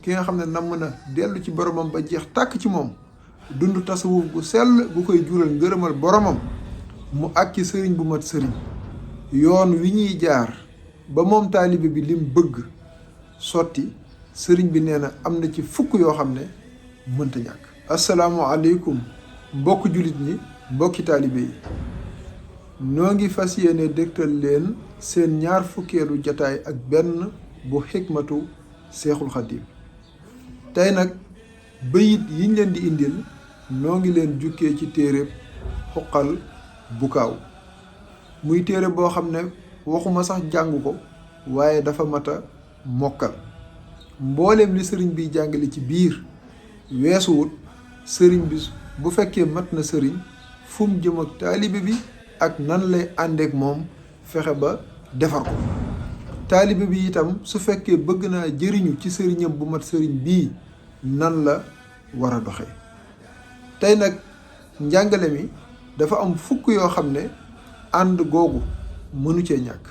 ki nga xam ne namm na dellu ci boromam ba jeex tàkk ci moom dund tasawuf gu sell gu koy jural ngërëmal boromam mu àkki sëriñ bu mat sëriñ yoon wi ñuy jaar ba moom taalibe bi lim bëgg sotti sëriñ bi nee na am na ci fukk yoo xam ne mënta ñàkk. asalaamualeykum mbokk jullit ñi mbokki taalibe yi noo ngi fas yéene dégtal leen seen ñaar fukkeelu jataay ak benn bu xikmatu seexul xadiim tey nag bayit yiñ leen di indil noo ngi leen jukkee ci téere xuqal bukaaw muy téere boo xam ne waxuma sax jàng ko waaye dafa mata mokkal mbooleem li sëriñ bi jàngale ci biir weesuwut sëriñ bi bu fekkee mat na sëriñ fu mu jëm ak taalibe bi ak nan lay àndeek moom fexe ba defar ko taalibe bi itam su fekkee bëgg naa jëriñu ci sëriñam bu mat sëriñ bii nan la war a doxee tey nag njàngale mi dafa am fukk yoo xam ne ànd googu mënu cee ñàkk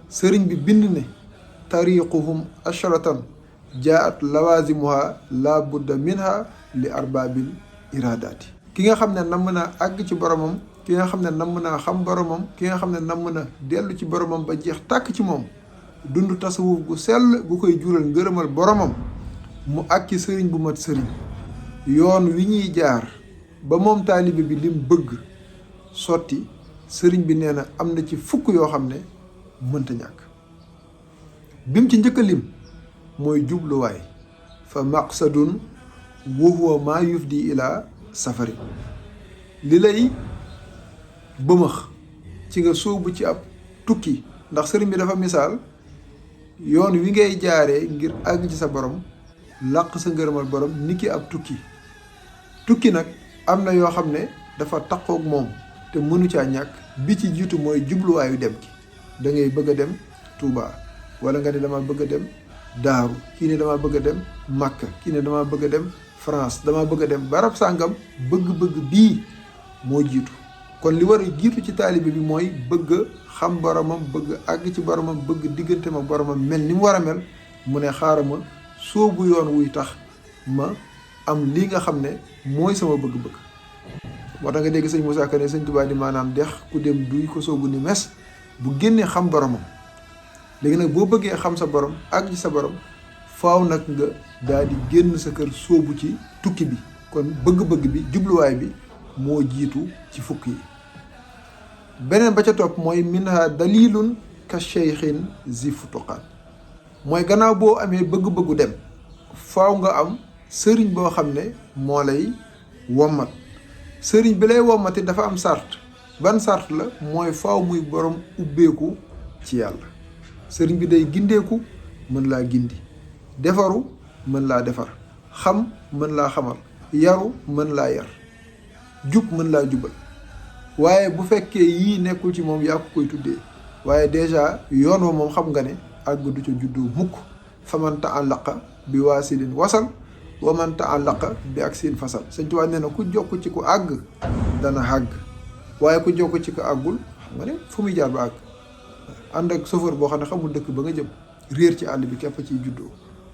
sëriñ bi bind ne tariquhum asharatan jaat lawazimuha la budda minha li arbaabil iradaati ki nga xam ne namm naa àgg ci boromam ki nga xam ne namm naa xam boromam ki nga xam ne namm na dellu ci boromam ba jeex tàkk ci moom dund tasawuf gu sell gu koy jural ngërëmal boromam mu àkki sëriñ bu mat sëriñ yoon wi ñuy jaar ba moom taalibe bi lim bëgg sotti sëriñ bi nee na am na ci fukk yoo xam ne mënta ñàkk bim ci njëkk a lim mooy jubluwaay fa maqsadun wa huwa maa yufdi ila safari li lay bëmëx ci nga sóobu ci ab tukki ndax sëriñ bi dafa misaal yoon wi ngay jaaree ngir àgg ci sa borom làq sa ngërëmal borom niki ab tukki nag am na yoo xam ne dafa taqoog moom te mënu caa ñàkk bi ci jiitu mooy jubluwaayu dem ki da ngay bëgg a dem Touba wala nga ne dama bëgg a dem Daaru kii ne dama bëgg a dem Makka kii ne dama bëgg a dem France dama bëgg a dem barab sàngam bëgg-bëgg bii moo jiitu kon li war a jiitu ci taalibe bi mooy bëgg xam boromam bëgg àgg ci boromam bëgg diggante ma boromam mel ni mu war a mel mu ne xaaral ma soobu yoon wuy tax ma am lii nga xam ne mooy sama bëgg-bëgg moo tax nga dégg sëñ Moussa Ka ne sëñ Tuubaa di maanaam dex ku dem duy ko soobu ni mes bu génnee xam boromam léegi nag boo bëggee xam sa borom àgg ci sa borom faaw nag nga daal di génn sa kër soobu ci tukki bi kon bëgg-bëgg bi jubluwaay bi moo jiitu ci fukk yi beneen ba ca topp mooy minha dalilun ka cheikhin zi futuqaat mooy gannaaw boo amee bëgg-bëggu dem faaw nga am sëriñ boo xam ne moo lay wommat sëriñ bi lay wommati dafa am sart ban sart la mooy faaw muy borom ubbeeku ci yàlla sëriñ bi day gindeeku mën laa gindi defaru mën laa defar xam mën laa xamal yaru mën laa yar jub mën laa jubal waaye bu fekkee yii nekkul ci moom yaa ko koy tuddee waaye dèjà yoon wa moom xam nga ne àgg du ca juddoo mukk fa man ta'allaqa bi waasilin wasal wa man ta'allaqa bi aksin fasal Sëñ Tuubaa nee na ku jokk ci ku àgg dana àgg waaye ku jokk ci ku àggul xam nga ne fu muy jaar ba àgg ànd ak chauffeur boo xam ne xamul dëkk ba nga jëm réer ci àll bi képp ciy juddoo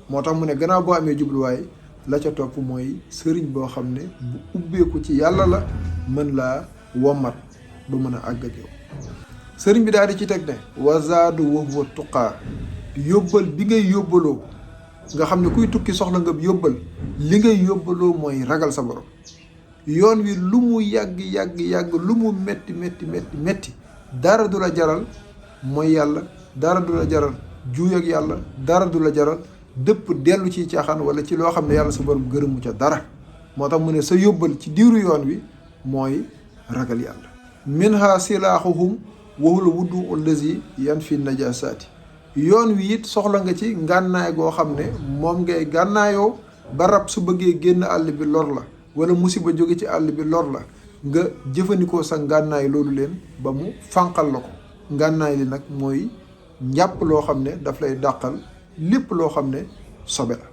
moo tax mu ne gannaaw boo amee jubluwaay la ca topp mooy sëriñ boo xam ne bu ubbeeku ci yàlla la mën laa wommat ba mën a àgg ak yow sëriñ bi daal di ci teg ne wazaadu wa huwa tuqaa yóbbal bi ngay yóbbaloo nga xam ne kuy tukki soxla nga yóbbal li ngay yóbbaloo mooy ragal sa borom yoon wi lu mu yàgg lu mu metti dara du la jaral mooy yàlla dara du la jaral juuy ak yàlla dara du la jaral dëpp dellu ci caaxaan wala ci loo xam ne yàlla sa borom gërëmu ca dara moo tax mu ne sa yóbbal ci diiru yoon wi mooy ragal yàlla minha silaahuhum wa huwa wuddu allazi yanfi najasaati yoon wi it soxla nga ci ngànnaay goo xam ne moom ngay gànnaayoo ba rab su bëggee génn àll bi lor la wala musiba jóge ci àll bi lor la nga jëfandikoo sa ngànnaay loolu leen ba mu fànqal la ko ngànnaay li nag mooy njàpp loo xam ne daf lay dàqal lépp loo xam ne sobe la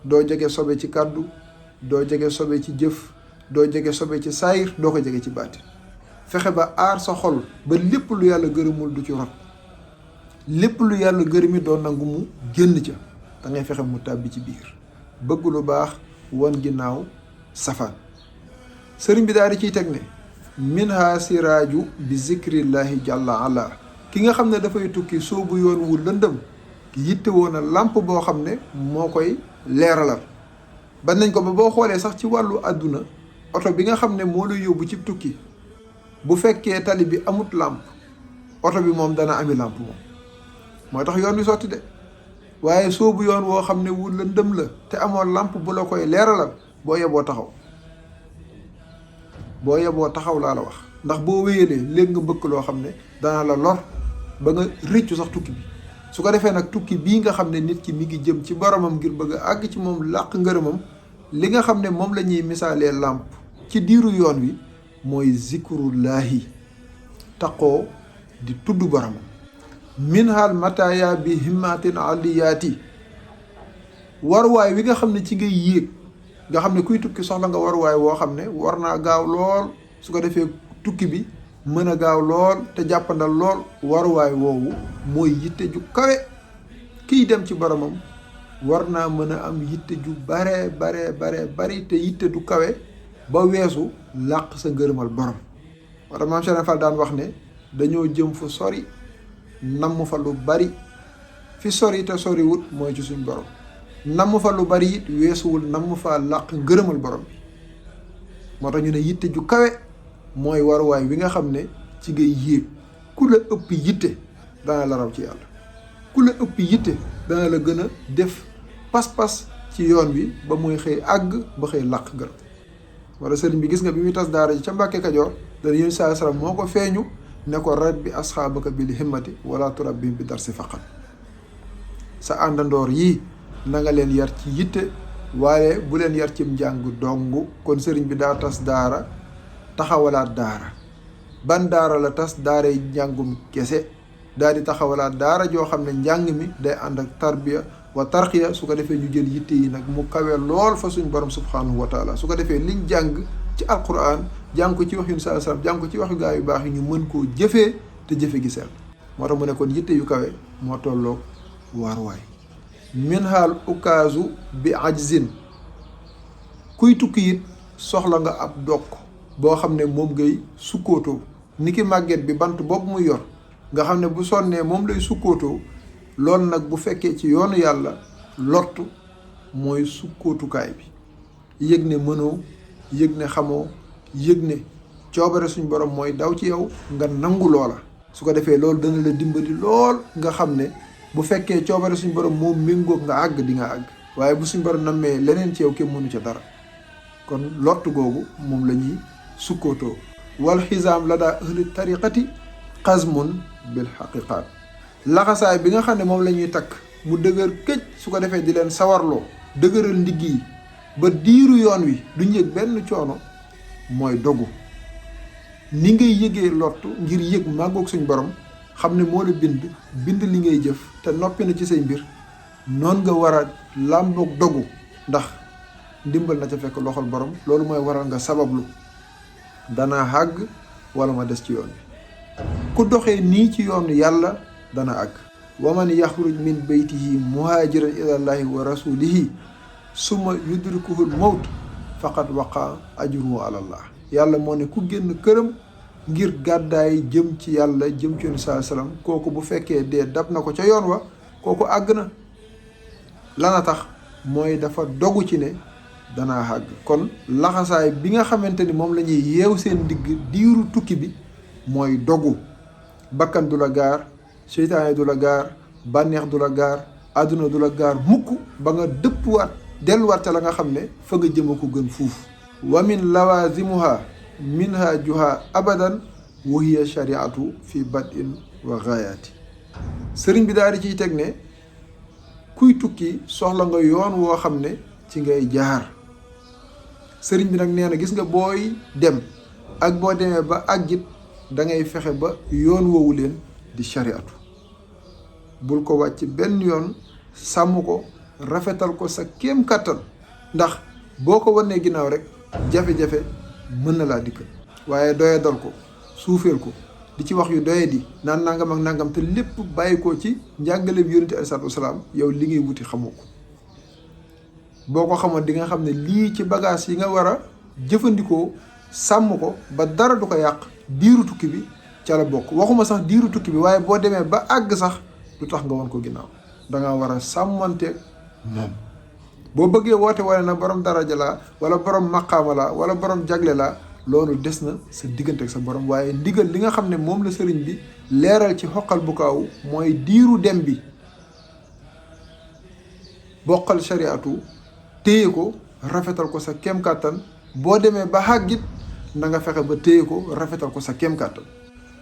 doo jege sobe ci kàddu doo jege sobe ci jëf doo jege sobe ci saayir doo ko jege ci baatin fexe ba aar sa xol ba lépp lu yàlla gërëmul du ci rot lépp lu yàlla gërëmi doo nangu mu génn ca da ngay fexe mu tàbbi ci biir bëgg lu baax wan ginnaaw safaan. sëriñ bi daal di ciy teg ne minha siraaju bi zikrillahi jàlla ala ki nga xam ne dafay tukki soobu yoon wu lëndëm yitte woon a làmp boo xam ne moo koy leeralal. ban nañ ko ba boo xoolee sax ci wàllu àdduna oto bi nga xam ne moo lay yóbbu ci tukki bu fekkee tali bi amut làmp oto bi moom dana ami làmp moom moo tax yoon wi sotti de. waaye soobu yoon woo xam ne wu lëndëm la te amoon làmp bu la koy leeralal boo yeboo taxaw laa la wax. ndax boo wéyalee léegi nga bëgg loo xam ne dana la lor ba nga rëccu sax tukki bi su ko defee nag tukki bii nga xam ne nit ki mi ngi jëm ci boromam ngir bëgg a àgg ci moom làq ngërëmam li nga xam ne moom la ñuy misaalee làmp ci diiru yoon wi mooy zikrullahi taqoo di tudd boromam. minhal mataya bi himmatin aliyaati waruwaay wi nga xam ne ci ngay yéeg nga xam ne kuy tukki soxla nga waruwaay woo xam ne war naa gaaw lool su ko defee tukki bi mën a gaaw lool te jàppandal lool waruwaay woowu mooy yitte ju kawe. kiy dem ci boromam war naa mën a am yitte ju bari te yitte du kawe ba weesu làq sa ngërëmal borom. wala maam Cheikh Fall daan wax ne dañoo jëm fu sori namm fa lu bari fi sori te soriwut mooy ci suñ borom namm fa lu bari it weesuwul namm fa làq ngërëmal borom bi. moo tax ñu ne yitte ju kawe mooy waruwaay wi nga xam ne ci ngay yéeg ku la ëpp yitte dana la raw ci yàlla ku la ëpp yitte dana la gën a def pas-pas ci yoon wi ba muy xëy àgg ba xëy làq ngërëm. wala sëriñ bi gis nga bi muy tas daara ji ca Mbàkke Kajoor dana yéen saa salaam moo ko feeñu ne ko rabbi asxaabaka bil himmati wala turabbihim bi darsi faqat sa àndandoor yii na nga leen yar ci yitte waaye bu leen yar cim njàng dong. kon sëriñ bi daa tas daara taxawalaat daara ban daara la tas daara yi njàngum kese daal di taxawalaat daara joo xam ne njàng mi day ànd ak tarbiya wa tarqiya su ko defee ñu jël yitte yi nag mu kawe lool fa suñ borom subhanahu wa taala su ko defee liñ jàng ci alquran jàng ko ci wax yu saa sallam jàng ko ci waxu gaa yu baax yi ñu mën koo jëfee te jëfe gi sell. moo tax mu ne kon yitte yu kawe moo tolloog waaruwaay. minhaal ukaazu bi ajzin kuy tukki it soxla nga ab dokk boo xam ne moom ngay sukkootoo ni ki màgget bi bant boobu muy yor nga xam ne bu sonnee moom lay sukkootoo loolu nag bu fekkee ci yoonu yàlla lottu mooy sukkootukaay bi. yëg ne mënoo yëg ne xamoo yëg ne coobare suñ borom mooy daw ci yow nga nangu loola su ko defee loolu dana la dimbali lool nga xam ne bu fekkee coobare suñ borom moom méngoog nga àgg di nga àgg waaye bu suñ borom nammee leneen ci yow kenn mënu ca dara. kon lott googu moom la ñuy sukkootoo. wal xisaam la daa ahli tariqati xasmun bil xaqiqaat laxasaay bi nga xam ne moom la ñuy takk mu dëgër këj su ko defee di leen sawarloo dëgëral ndigg yi ba diiru yoon wi duñ yëg benn coono mooy dogu. ni ngay yëgee lottu ngir yëg màggoog suñ borom xam ne moo la bind li ngay jëf te noppi na ci say mbir noon nga war a làmboog dogu ndax ndimbal na ca fekk loxol borom. loolu mooy waral nga sabablu danaa àgg wala ma des ci yoon bi. ku doxee nii ci yoonu yàlla dana àgg. waman yaxruj min baytihi muhaajiran ilallahi wa rasulihi summa yudrikuhul mawt faqad waqa ajruhu alallah. yàlla moo ne ku génn këram ngir gàddaay jëm ci yàlla jëm ci yoonu saa salaam kooku bu fekkee dee dab na ko ca yoon wa kooku àgg na. lana tax mooy dafa dogu ci ne danaa àgg. kon laxasaay bi nga xamante ni moom la ñuy yeew seen digg diiru tukki bi mooy dogu. bakkan du la gaar seytaane du la gaar bànneex du la gaar àdduna du la gaar mukk ba nga dëppwaat delluwaat ca la nga xam ne fa nga jëma ko gën fuuf. wa min lawazimuha minhajuha abadan wa hiya shariatu fi bad'in wa gaayaati. sëriñ bi daal di ciy teg ne kuy tukki soxla nga yoon woo xam ne ci ngay jaar. sëriñ bi nag nee na gis nga booy dem ak boo demee ba àggit da ngay fexe ba yoon woowu leen di shariatu. bul ko wàcc benn yoon sàmm ko rafetal ko sa kéem kàttan ndax boo ko wanee ginnaaw rek jafe-jafe mën na laa dikkal. waaye doye dal ko suufeel ko di ci wax yu doye di naan nangam ak nangam te lépp bàyyi ko ci njàngale bi yonent alayhi salaatu wasalaam yow li ngay wuti xamoo ko. boo ko xamoon di nga xam ne lii ci bagage yi nga war a jëfandikoo sàmm ko ba dara du ko yàq diiru tukki bi ca la bokk. waxuma sax diiru tukki bi waaye boo demee ba àgg sax lu tax nga won ko ginnaaw danga war a sàmmanteeg moom. boo bëggee woote wane na borom daraja la wala borom maqaama la wala borom jagle la loolu des na sa diggante ak sa borom. waaye ndigal li nga xam ne moom la sëriñ bi leeral ci xoqal bu kaaw mooy diiru dem bi bokkal shariatu téye ko rafetal ko sa kem kàttan. boo demee ba xàggit na nga fexe ba téye ko rafetal ko sa kem kàttan.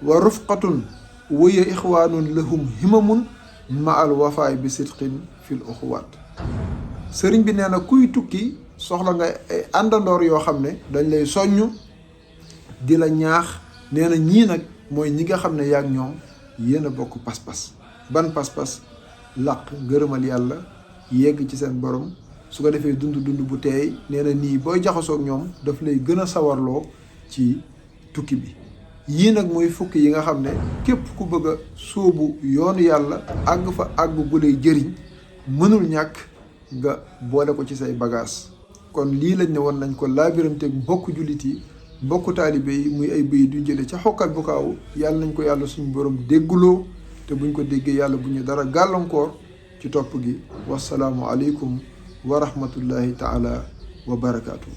wa rufqatun waya ixwaanun lahum himamun ma al wafaay bi sidqin fil uxuwaat. sëriñ bi nee na kuy tukki soxla nga ay àndandoor yoo xam ne dañ lay soññ di la ñaax. nee na ñii nag mooy ñi nga xam ne yaag ñoom yéen a bokk pas-pas. ban pas-pas? làq ngërëmal yàlla yegg ci seen borom su ko defee dund bu teey. nee na nii booy jaxasoo ak ñoom daf lay gën a sawarloo ci tukki bi. yii nag mooy fukki yi nga xam ne képp ku bëgg a sóobu yoonu yàlla àgg fa àgg gu lay jëriñ mënul ñàkk nga boole ko ci say bagage. kon lii lañ ne woon nañ ko laabiranteeg mbokku jullit yi mbokku taalibe yi muy ay bëy du jële ca xoqal bu kaaw. yàlla nañ ko yàlla suñu borom dégguloo te buñ ko déggee yàlla bu ñu dara gàllankoor ci topp gi. wasalaamu aleykum wa rahmatullahi taala wa barakaatu.